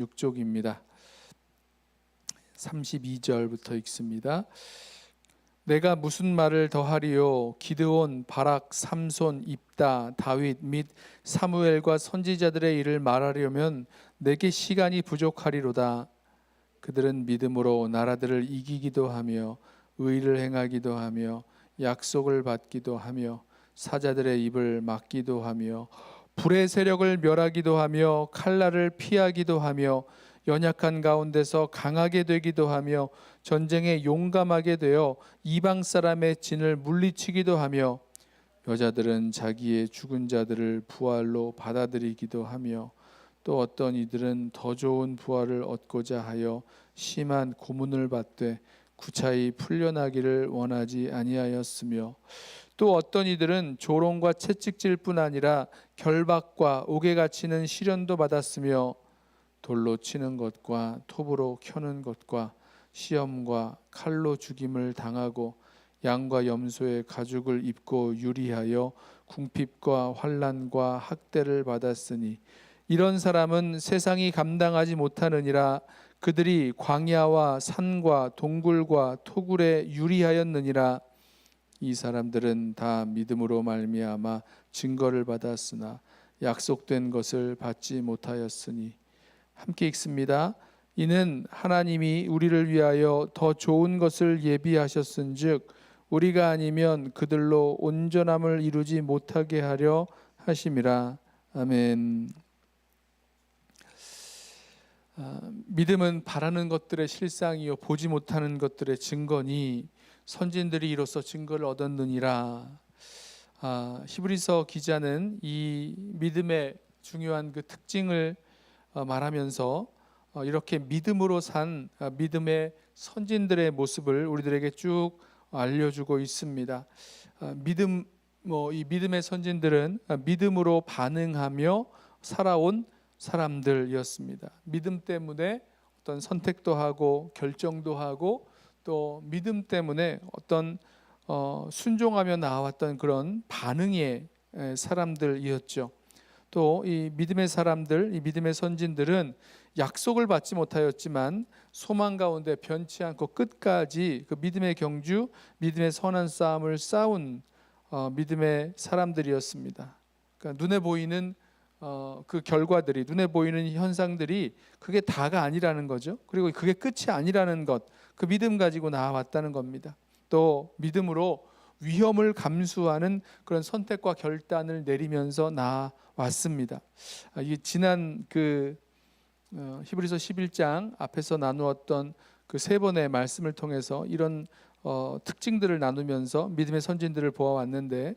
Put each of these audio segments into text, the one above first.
6쪽입니다. 32절부터 읽습니다. 내가 무슨 말을 더하리요? 기드온, 바락, 삼손, 입다, 다윗 및 사무엘과 선지자들의 일을 말하려면 내게 시간이 부족하리로다. 그들은 믿음으로 나라들을 이기기도 하며 의를 행하기도 하며 약속을 받기도 하며 사자들의 입을 막기도 하며 불의 세력을 멸하기도 하며 칼날을 피하기도 하며 연약한 가운데서 강하게 되기도 하며 전쟁에 용감하게 되어 이방 사람의 진을 물리치기도 하며 여자들은 자기의 죽은 자들을 부활로 받아들이기도 하며 또 어떤 이들은 더 좋은 부활을 얻고자 하여 심한 고문을 받되 구차히 풀려나기를 원하지 아니하였으며 또 어떤 이들은 조롱과 채찍질뿐 아니라 결박과 옥에 갇히는 시련도 받았으며 돌로 치는 것과 톱으로 켜는 것과 시험과 칼로 죽임을 당하고 양과 염소의 가죽을 입고 유리하여 궁핍과 환난과 학대를 받았으니 이런 사람은 세상이 감당하지 못하느니라. 그들이 광야와 산과 동굴과 토굴에 유리하였느니라. 이 사람들은 다 믿음으로 말미암아 증거를 받았으나 약속된 것을 받지 못하였으니 함께 읽습니다. 이는 하나님이 우리를 위하여 더 좋은 것을 예비하셨은즉 우리가 아니면 그들로 온전함을 이루지 못하게 하려 하심이라. 아멘. 믿음은 바라는 것들의 실상이요 보지 못하는 것들의 증거니 선진들이 이로써 증거를 얻었느니라. 히브리서 기자는 이 믿음의 중요한 그 특징을 말하면서 이렇게 믿음으로 산 믿음의 선진들의 모습을 우리들에게 쭉 알려주고 있습니다. 이 믿음의 선진들은 믿음으로 반응하며 살아온 사람들이었습니다. 믿음 때문에 어떤 선택도 하고 결정도 하고 또 믿음 때문에 어떤 순종하며 나왔던 그런 반응의 사람들이었죠. 또 이 믿음의 사람들, 이 믿음의 선진들은 약속을 받지 못하였지만 소망 가운데 변치 않고 끝까지 그 믿음의 경주, 믿음의 선한 싸움을 싸운 믿음의 사람들이었습니다. 그러니까 눈에 보이는 그 결과들이, 눈에 보이는 현상들이 그게 다가 아니라는 거죠. 그리고 그게 끝이 아니라는 것, 그 믿음 가지고 나아왔다는 겁니다. 또 믿음으로 위험을 감수하는 그런 선택과 결단을 내리면서 나아왔습니다. 이 지난 그 히브리서 11장 앞에서 나누었던 그 세 번의 말씀을 통해서 이런 특징들을 나누면서 믿음의 선진들을 보아왔는데,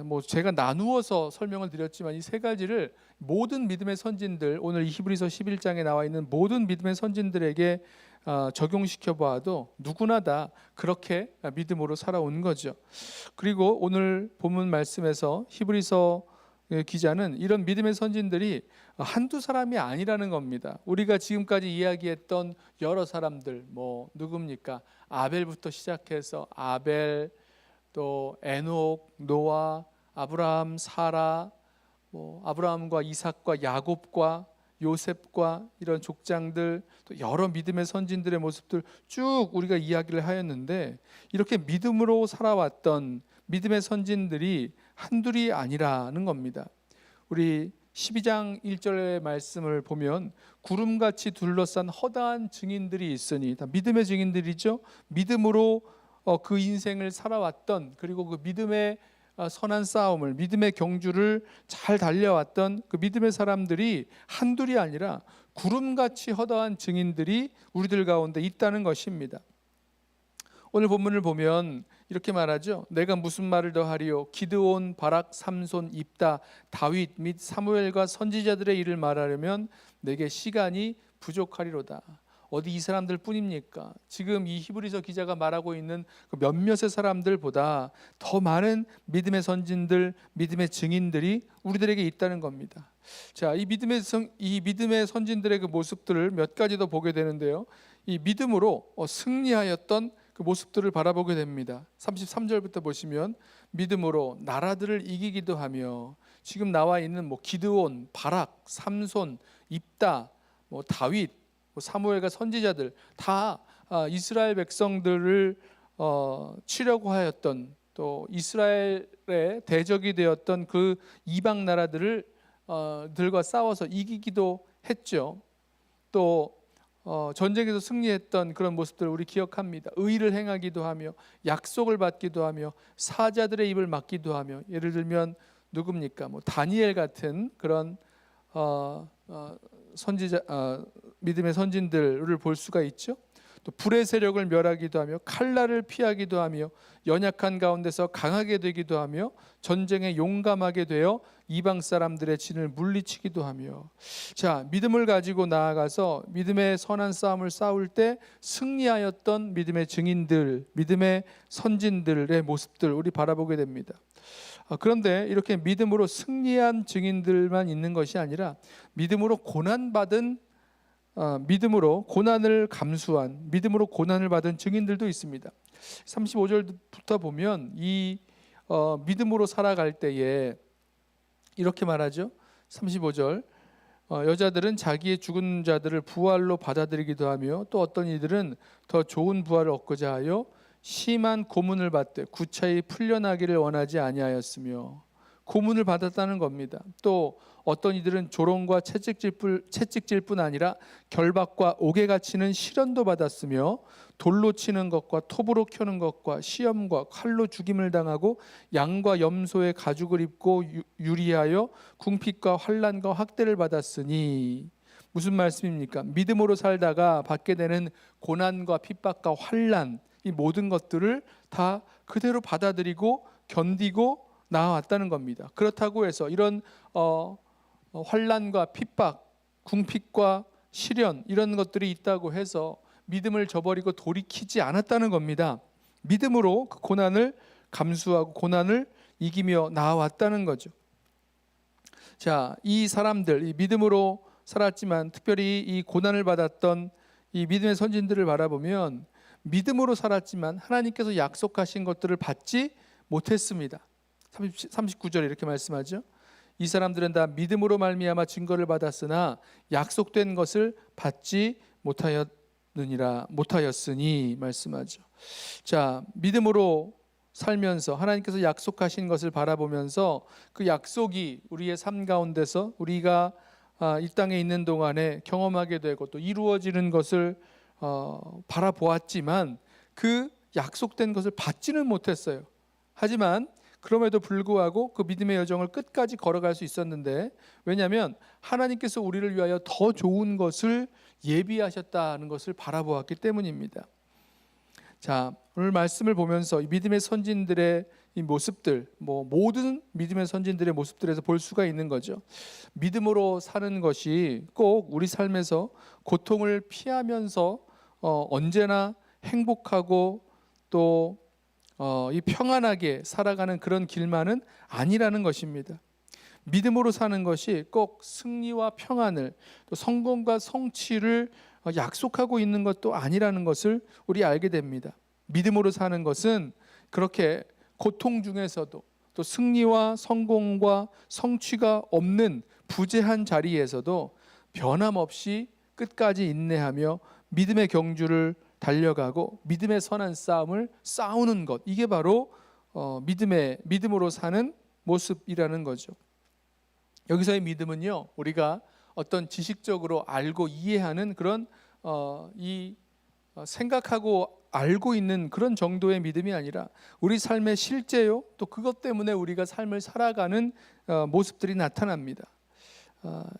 뭐 제가 나누어서 설명을 드렸지만 이 세 가지를 모든 믿음의 선진들, 오늘 이 히브리서 11장에 나와 있는 모든 믿음의 선진들에게 적용시켜 보아도 누구나 다 그렇게 믿음으로 살아온 거죠. 그리고 오늘 본문 말씀에서 히브리서 기자는 이런 믿음의 선진들이 한두 사람이 아니라는 겁니다. 우리가 지금까지 이야기했던 여러 사람들, 뭐 누굽니까? 아벨부터 시작해서 아벨, 또 에녹, 노아, 아브라함, 사라, 뭐 아브라함과 이삭과 야곱과 요셉과 이런 족장들, 또 여러 믿음의 선진들의 모습들 쭉 우리가 이야기를 하였는데, 이렇게 믿음으로 살아왔던 믿음의 선진들이 한둘이 아니라는 겁니다. 우리 12장 1절의 말씀을 보면 구름같이 둘러싼 허다한 증인들이 있으니, 다 믿음의 증인들이죠. 믿음으로 그 인생을 살아왔던, 그리고 그 믿음의 선한 싸움을, 믿음의 경주를 잘 달려왔던 그 믿음의 사람들이 한둘이 아니라 구름같이 허다한 증인들이 우리들 가운데 있다는 것입니다. 오늘 본문을 보면 이렇게 말하죠. 내가 무슨 말을 더하리요? 기드온, 바락, 삼손, 입다, 다윗 및 사무엘과 선지자들의 일을 말하려면 내게 시간이 부족하리로다. 어디 이 사람들 뿐입니까? 지금 이 히브리서 기자가 말하고 있는 그 몇몇의 사람들보다 더 많은 믿음의 선진들, 믿음의 증인들이 우리들에게 있다는 겁니다. 자, 이 믿음의 선진들의 그 모습들을 몇 가지 더 보게 되는데요. 이 믿음으로 승리하였던 그 모습들을 바라보게 됩니다. 33절부터 보시면 믿음으로 나라들을 이기기도 하며, 지금 나와 있는 뭐 기드온, 바락, 삼손, 입다, 뭐 다윗, 뭐 사무엘과 선지자들 다 이스라엘 백성들을 치려고 하였던, 또 이스라엘의 대적이 되었던 그 이방 나라들을 들과 싸워서 이기기도 했죠. 또 전쟁에서 승리했던 그런 모습들을 우리 기억합니다. 의를 행하기도 하며 약속을 받기도 하며 사자들의 입을 막기도 하며, 예를 들면 누굽니까? 뭐 다니엘 같은 그런 선지자, 믿음의 선진들을 볼 수가 있죠. 또 불의 세력을 멸하기도 하며 칼날을 피하기도 하며 연약한 가운데서 강하게 되기도 하며 전쟁에 용감하게 되어 이방 사람들의 진을 물리치기도 하며, 자, 믿음을 가지고 나아가서 믿음의 선한 싸움을 싸울 때 승리하였던 믿음의 증인들, 믿음의 선진들의 모습들 우리 바라보게 됩니다. 그런데 이렇게 믿음으로 승리한 증인들만 있는 것이 아니라 믿음으로 고난받은, 믿음으로 고난을 감수한, 믿음으로 고난을 받은 증인들도 있습니다. 35절부터 보면 이 믿음으로 살아갈 때에 이렇게 말하죠. 35절, 여자들은 자기의 죽은 자들을 부활로 받아들이기도 하며 또 어떤 이들은 더 좋은 부활을 얻고자 하여 심한 고문을 받되 구차히 풀려나기를 원하지 아니하였으며, 고문을 받았다는 겁니다. 또 어떤 이들은 조롱과 채찍질 뿐 아니라 결박과 옥에 갇히는 시련도 받았으며 돌로 치는 것과 톱으로 켜는 것과 시험과 칼로 죽임을 당하고 양과 염소의 가죽을 입고 유리하여 궁핍과 환난과 학대를 받았으니, 무슨 말씀입니까? 믿음으로 살다가 받게 되는 고난과 핍박과 환난, 이 모든 것들을 다 그대로 받아들이고 견디고 나아왔다는 겁니다. 그렇다고 해서 이런 환난과 핍박, 궁핍과 시련, 이런 것들이 있다고 해서 믿음을 저버리고 돌이키지 않았다는 겁니다. 믿음으로 그 고난을 감수하고 고난을 이기며 나아왔다는 거죠. 자, 이 사람들, 이 믿음으로 살았지만 특별히 이 고난을 받았던 이 믿음의 선진들을 바라보면 믿음으로 살았지만 하나님께서 약속하신 것들을 받지 못했습니다. 39절에 이렇게 말씀하죠. 이 사람들은 다 믿음으로 말미암아 증거를 받았으나 약속된 것을 받지 못하였으니 말씀하죠. 자, 믿음으로 살면서 하나님께서 약속하신 것을 바라보면서 그 약속이 우리의 삶 가운데서 우리가 이 땅에 있는 동안에 경험하게 되고 또 이루어지는 것을 바라보았지만 그 약속된 것을 받지는 못했어요. 하지만 그럼에도 불구하고 그 믿음의 여정을 끝까지 걸어갈 수 있었는데, 왜냐하면 하나님께서 우리를 위하여 더 좋은 것을 예비하셨다는 것을 바라보았기 때문입니다. 자, 오늘 말씀을 보면서 믿음의 선진들의 이 모습들, 모든 믿음의 선진들의 모습들에서 볼 수가 있는 거죠. 믿음으로 사는 것이 꼭 우리 삶에서 고통을 피하면서 언제나 행복하고 또 이 평안하게 살아가는 그런 길만은 아니라는 것입니다. 믿음으로 사는 것이 꼭 승리와 평안을, 또 성공과 성취를 약속하고 있는 것도 아니라는 것을 우리 알게 됩니다. 믿음으로 사는 것은 그렇게 고통 중에서도 또 승리와 성공과 성취가 없는 부재한 자리에서도 변함없이 끝까지 인내하며 믿음의 경주를 달려가고 믿음의 선한 싸움을 싸우는 것, 이게 바로 믿음으로 사는 모습이라는 거죠. 여기서의 믿음은요, 우리가 어떤 지식적으로 알고 이해하는 그런 생각하고 알고 있는 그런 정도의 믿음이 아니라 우리 삶의 실제요, 또 그것 때문에 우리가 삶을 살아가는 모습들이 나타납니다.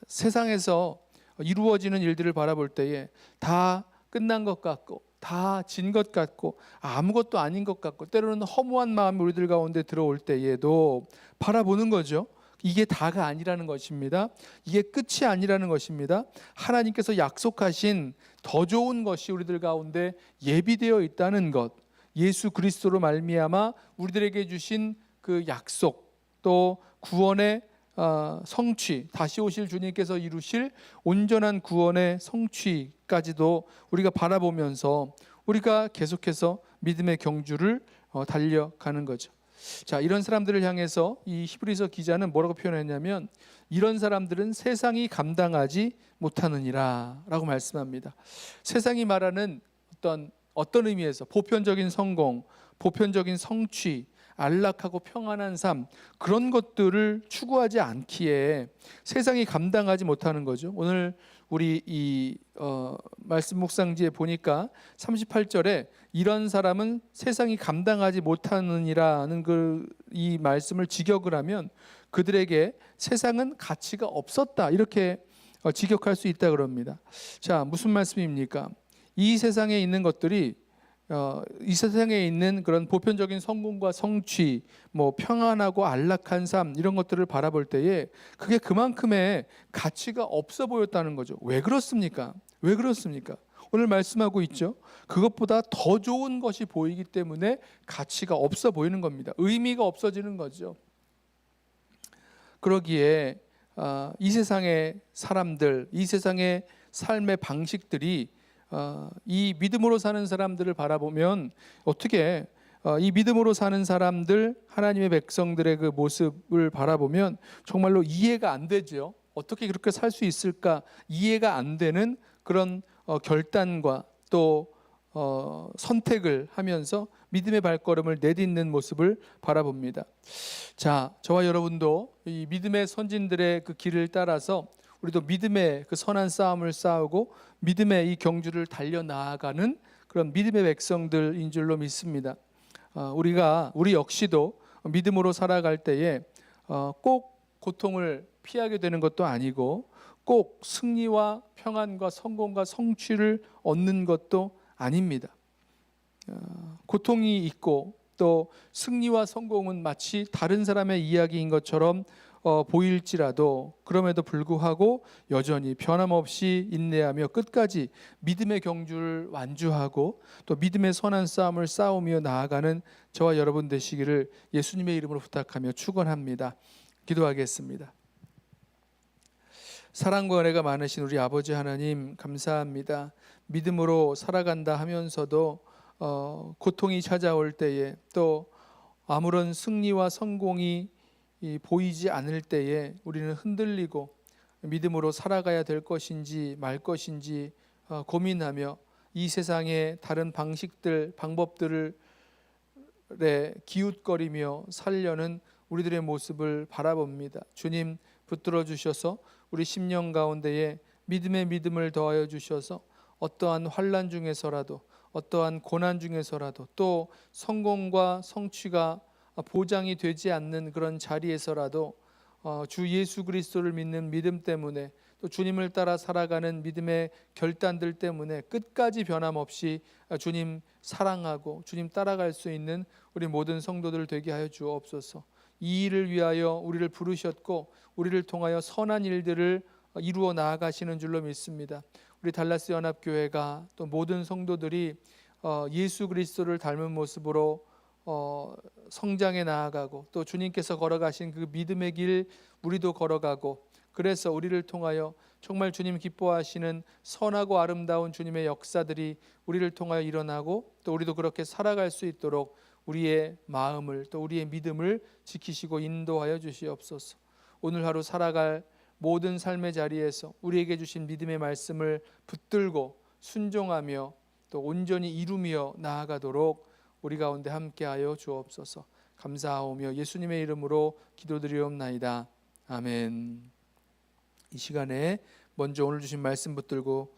세상에서 이루어지는 일들을 바라볼 때에 다 끝난 것 같고 다 진 것 같고 아무것도 아닌 것 같고 때로는 허무한 마음이 우리들 가운데 들어올 때에도 바라보는 거죠. 이게 다가 아니라는 것입니다. 이게 끝이 아니라는 것입니다. 하나님께서 약속하신 더 좋은 것이 우리들 가운데 예비되어 있다는 것, 예수 그리스도로 말미암아 우리들에게 주신 그 약속, 또 구원의 성취, 다시 오실 주님께서 이루실 온전한 구원의 성취까지도 우리가 바라보면서 우리가 계속해서 믿음의 경주를 달려가는 거죠. 자, 이런 사람들을 향해서 이 히브리서 기자는 뭐라고 표현했냐면 이런 사람들은 세상이 감당하지 못하느니라 라고 말씀합니다. 세상이 말하는 어떤 의미에서 보편적인 성공, 보편적인 성취, 안락하고 평안한 삶, 그런 것들을 추구하지 않기에 세상이 감당하지 못하는 거죠. 오늘 우리 이 말씀 묵상지에 보니까 38절에 이런 사람은 세상이 감당하지 못하느니라는 이 말씀을 직역을 하면 그들에게 세상은 가치가 없었다, 이렇게 직역할 수 있다 그럽니다. 자, 무슨 말씀입니까? 이 세상에 있는 것들이 이 세상에 있는 그런 보편적인 성공과 성취, 뭐 평안하고 안락한 삶, 이런 것들을 바라볼 때에 그게 그만큼의 가치가 없어 보였다는 거죠. 왜 그렇습니까? 왜 그렇습니까? 오늘 말씀하고 있죠. 그것보다 더 좋은 것이 보이기 때문에 가치가 없어 보이는 겁니다. 의미가 없어지는 거죠. 그러기에 이 세상의 사람들, 이 세상의 삶의 방식들이 이 믿음으로 사는 사람들을 바라보면 어떻게 이 믿음으로 사는 사람들, 하나님의 백성들의 그 모습을 바라보면 정말로 이해가 안 되죠. 어떻게 그렇게 살 수 있을까 이해가 안 되는 그런 결단과 또 선택을 하면서 믿음의 발걸음을 내딛는 모습을 바라봅니다. 자, 저와 여러분도 이 믿음의 선진들의 그 길을 따라서 우리도 믿음의 그 선한 싸움을 싸우고 믿음의 이 경주를 달려나아가는 그런 믿음의 백성들인 줄로 믿습니다. 우리 역시도 믿음으로 살아갈 때에 꼭 고통을 피하게 되는 것도 아니고 꼭 승리와 평안과 성공과 성취를 얻는 것도 아닙니다. 고통이 있고 또 승리와 성공은 마치 다른 사람의 이야기인 것처럼 보일지라도 그럼에도 불구하고 여전히 변함없이 인내하며 끝까지 믿음의 경주를 완주하고 또 믿음의 선한 싸움을 싸우며 나아가는 저와 여러분 되시기를 예수님의 이름으로 부탁하며 축원합니다. 기도하겠습니다. 사랑과 은혜가 많으신 우리 아버지 하나님, 감사합니다. 믿음으로 살아간다 하면서도 고통이 찾아올 때에 또 아무런 승리와 성공이 보이지 않을 때에 우리는 흔들리고 믿음으로 살아가야 될 것인지 말 것인지 고민하며 이 세상의 다른 방식들, 방법들에 기웃거리며 살려는 우리들의 모습을 바라봅니다. 주님, 붙들어 주셔서 우리 심령 가운데에 믿음의 믿음을 더하여 주셔서 어떠한 환난 중에서라도 어떠한 고난 중에서라도 또 성공과 성취가 보장이 되지 않는 그런 자리에서라도 주 예수 그리스도를 믿는 믿음 때문에 또 주님을 따라 살아가는 믿음의 결단들 때문에 끝까지 변함없이 주님 사랑하고 주님 따라갈 수 있는 우리 모든 성도들 되게 하여 주옵소서. 이 일을 위하여 우리를 부르셨고 우리를 통하여 선한 일들을 이루어 나아가시는 줄로 믿습니다. 우리 달라스 연합교회가 또 모든 성도들이 예수 그리스도를 닮은 모습으로 성장해 나아가고 또 주님께서 걸어가신 그 믿음의 길 우리도 걸어가고 그래서 우리를 통하여 정말 주님 기뻐하시는 선하고 아름다운 주님의 역사들이 우리를 통하여 일어나고 또 우리도 그렇게 살아갈 수 있도록 우리의 마음을 또 우리의 믿음을 지키시고 인도하여 주시옵소서. 오늘 하루 살아갈 모든 삶의 자리에서 우리에게 주신 믿음의 말씀을 붙들고 순종하며 또 온전히 이루며 나아가도록 우리 가운데 함께하여 주옵소서. 감사하오며 예수님의 이름으로 기도드리옵나이다. 아멘. 이 시간에 먼저 오늘 주신 말씀 붙들고